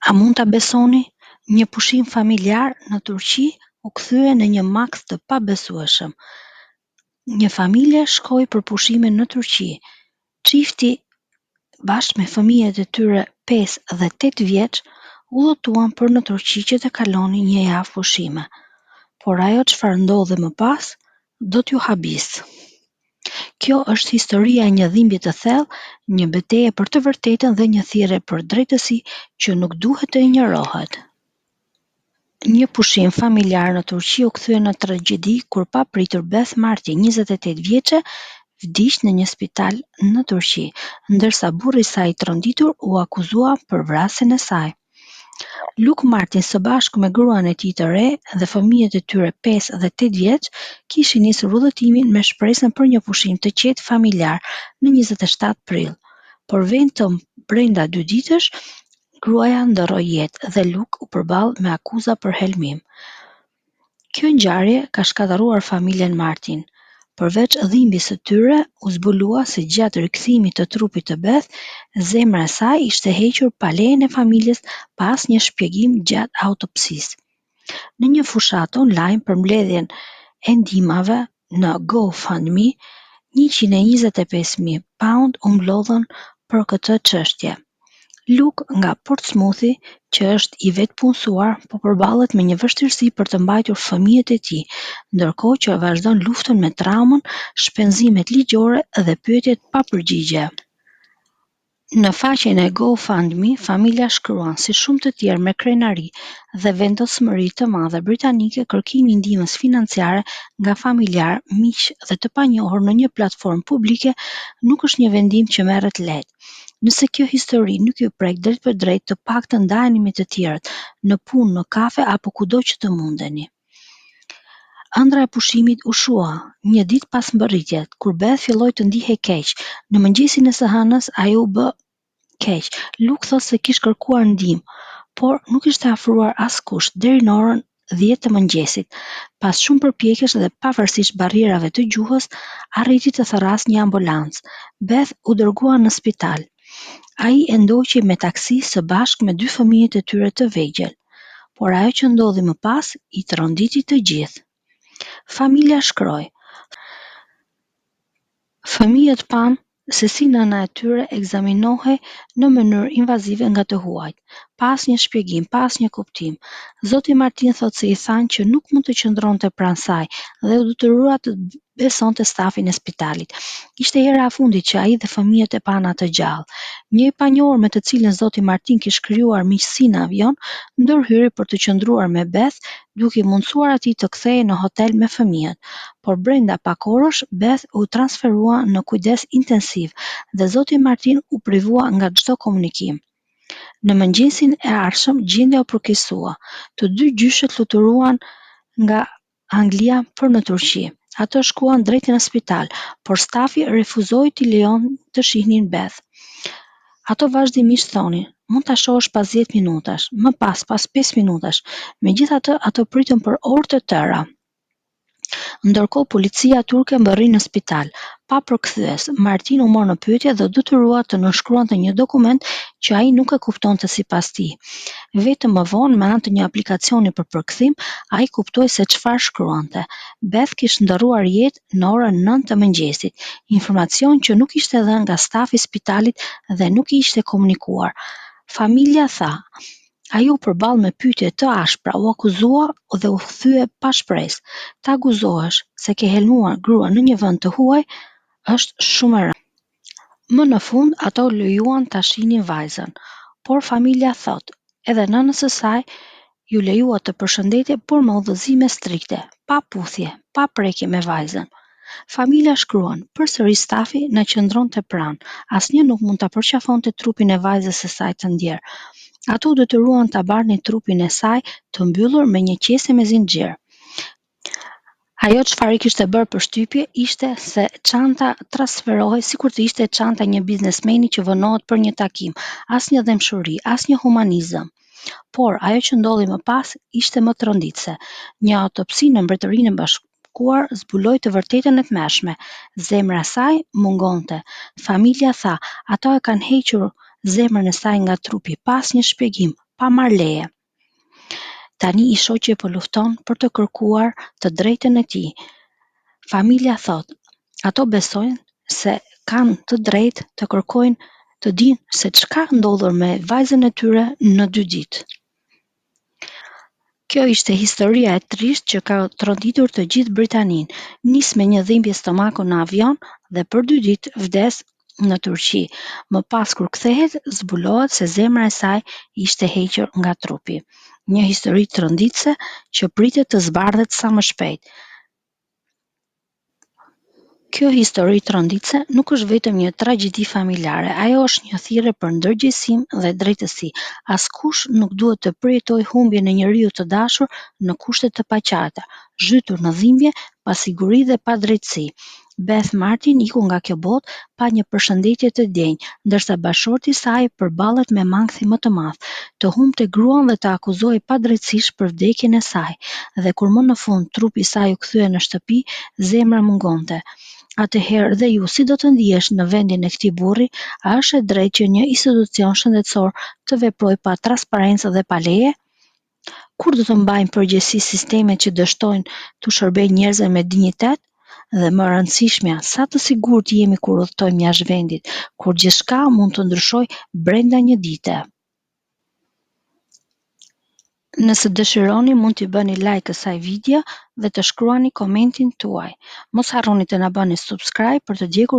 A mund ta besoni? Një pushim familjar në Turqi u kthye në një maks të pabesueshëm. Një familje shkoi për pushime në Turqi. Çifti bashkë me fëmijët e tyre 5 dhe 8 vjeç udhëtuan për në Turqi që të kalonin një javë pushime. Por ajo çfarë ndodhi më pas, do t'ju habis. Kjo është historia e një dhimbje të thellë, një betejë për të vërtetën dhe një thirrje për drejtësi që nuk duhet të injorohet. Një pushim familjar në Turqi u kthye në tragjedi kur papritur Beth Marti, 28 vjeçe, vdiq në një spital në Turqi, ndërsa burri i saj i tronditur u akuzua për vrasjen e saj. Luke Martin së bashku me gruan e tij të re dhe fëmijët e tyre 5 dhe 8 vjeç kishin nisur udhëtimin me shpresën për një pushim të qetë familjar në 27 prill. Por vetëm brenda 2 ditësh, gruaja ndorroi jetë dhe Luke u përball me akuza për helmim. Kjo ngjarje ka shkatërruar familjen Martin. Përveç dhimbjes së tyre, u zbulua se gjatë rikthimit të trupit të Beth, zemra e saj ishte hequr pa lejen e familjes pa asnjë shpjegim gjatë autopsisë. Në një fushatë online për mbledhjen e ndihmave në GoFundMe, £125,000 u mblodhën për këtë çështje. Luke nga Portsmouthi, që është i vetpunësuar, po përballet me një vështirësi për të mbajtur fëmijët e tij, ndërkohë që vazhdon luftën me traumën, shpenzimet ligjore dhe pyetjet pa përgjigje. Në faqen e GoFundMe, familja shkruan, si shumë të tjerë me krenari dhe vendosmëri të madhe britanike, kërkimi i ndihmës financiare nga familjar, miq dhe të panjohur në një platformë publike nuk është një vendim që merret lehtë. Nëse kjo histori nuk ju prek drejt për drejt, të paktën ndajeni me të tjerët, në punë, në kafe apo kudo që të mundeni. Ëndra e pushimit u shua një ditë pas mbërritjes, kur Beth filloi të ndihej keq. Në mëngjesin e së hënës ajo u bë keq. Luke thotë se kishte kërkuar ndihmë, por nuk ishte afruar askush deri në orën 10 të mëngjesit. Pas shumë përpjekjesh dhe pavarësisht barrierave të gjuhës, arriti të therras një ambulancë. Beth u dërgua në spital. Ai e ndoqi me taksi së bashku me 2 fëmijët e tyre të vegjël. Por ajo që ndodhi më pas i tronditi të gjithë. Familja shkroi. Fëmijët panë se si nëna e tyre ekzaminohej në mënyrë invazive nga të huajt, pa asnjë shpjegim, pa asnjë kuptim. Zoti Martin thotë se i thanë që nuk mund të qëndronte pranë saj dhe u detyrua të besonte stafin e spitalit. Ishte hera e fundit që ai dhe fëmijët e panë atë gjallë. Një i panjohur me të cilën zoti Martin kishte krijuar miqësi në avion, ndërhyri për të qëndruar me Beth, duke i mundsuar atij të kthehej në hotel me fëmijët. Por brenda pak orësh, Beth u transferua në kujdes intensiv dhe zoti Martin u privua nga çdo komunikim. Në mëngjesin e ardhshëm gjendja u përkeqësua. Të dy gjyshet fluturuan nga Anglia për në Turqi. Ato shkuan drejt në spital, por stafi refuzoi t'i lejon të shihnin Beth. Ato vazhdimisht thonin, mund ta shohësh pas 10 minutash, më pas 5 minutash. Megjithatë, ato pritën për orë të tëra. Ndërkohë policia turke mbërri në spital, pa përkthyes. Martin u mor në pyetje dhe u detyrua të nënshkruante një dokument që ai nuk e kuptonte sipas tij. Vetëm më vonë, me anë të një aplikacioni për përkthim, ai kuptoi se çfarë shkruante. Beth kishte ndorruar jetë në orën 9 të mëngjesit, informacion që nuk ishte dhënë nga stafi i spitalit dhe nuk i ishte komunikuar. Familja tha, ai u përball me pyetje të ashpra, u akuzua dhe u kthye pa shpresë. Të akuzohesh se ke helmuar gruan në një vend të huaj është shumë e rëndë. Më në fund ato lejuan ta shihnin vajzën, por familja thot, edhe nënës së saj ju lejua të përshëndetje, por me udhëzime strikte, pa puthje, pa prekje me vajzën. Familja shkruan, përsëri stafi na qëndronte pranë, asnjë nuk mund ta përqafonte trupin e vajzës së saj të ndjerë. Ato u detyruan ta barnin trupin e saj të mbyllur me një qese me zinxhir. Ajo çfarë i kishte bërë përshtypje ishte se çanta transferohej sikur të ishte çanta një biznesmeni që vënohet për një takim, asnjë dëmshuri, asnjë humanizëm. Por ajo që ndodhi më pas ishte më tronditse. Një autopsi në Mbretërinë e Bashkuar zbuloi të vërtetën e tmerrshme. Zemra e saj mungonte. Familja tha, ato e kanë hequr zemrën e saj nga trupi pa asnjë shpjegim, pa marrë leje. Tani i shoqe po lufton për të kërkuar të drejtën e tij. Familja thot, ato besojnë se kanë të drejtë të kërkojnë të dinë se çka ndodhur me vajzën e tyre në 2 ditë. Kjo ishte historia e trisht që ka tronditur të gjithë Britaninë. Nis me një dhimbje stomaku në avion dhe për 2 ditë vdes në Turqi. Më pas kur kthehet, zbulohet se zemra e saj ishte hequr nga trupi. Një histori tronditse që pritet të zbardhet sa më shpejt. Kjo histori tronditse nuk është vetëm një tragjedi familjare, ajo është një thirrje për ndërgjegjësim dhe drejtësi. Askush nuk duhet të përjetojë humbjen e njeriu të dashur në kushte të paqarta, zhytur në dhimbje, pasiguri dhe padrejtësi. Beth Martin iku nga kjo botë pa një përshëndetje të denjë, ndërsa bashorti i saj përballet me mangthi më të madh, të humbte gruan dhe të akuzoi padrejtësisht për vdekjen e saj, dhe kur më në fund trupi i saj u kthye në shtëpi, zemra mungonte. Atëherë dhe ju si do të ndihesh në vendin e këtij burri? A është e drejtë që një institucion shëndetësor të veprojë pa transparencë dhe pa leje? Kur do të mbajnë përgjegjësi sistemet që dështojnë t'u shërbejnë njerëzve me dinjitet? Dhe më e rëndësishmja, sa të sigurt jemi kur udhtojmë jashtë vendit, kur gjithçka mund të ndryshojë brenda një dite? Nëse dëshironi mund t'i bëni like kësaj video dhe të shkruani komentin tuaj. Mos harroni të na bëni subscribe për të ndjekur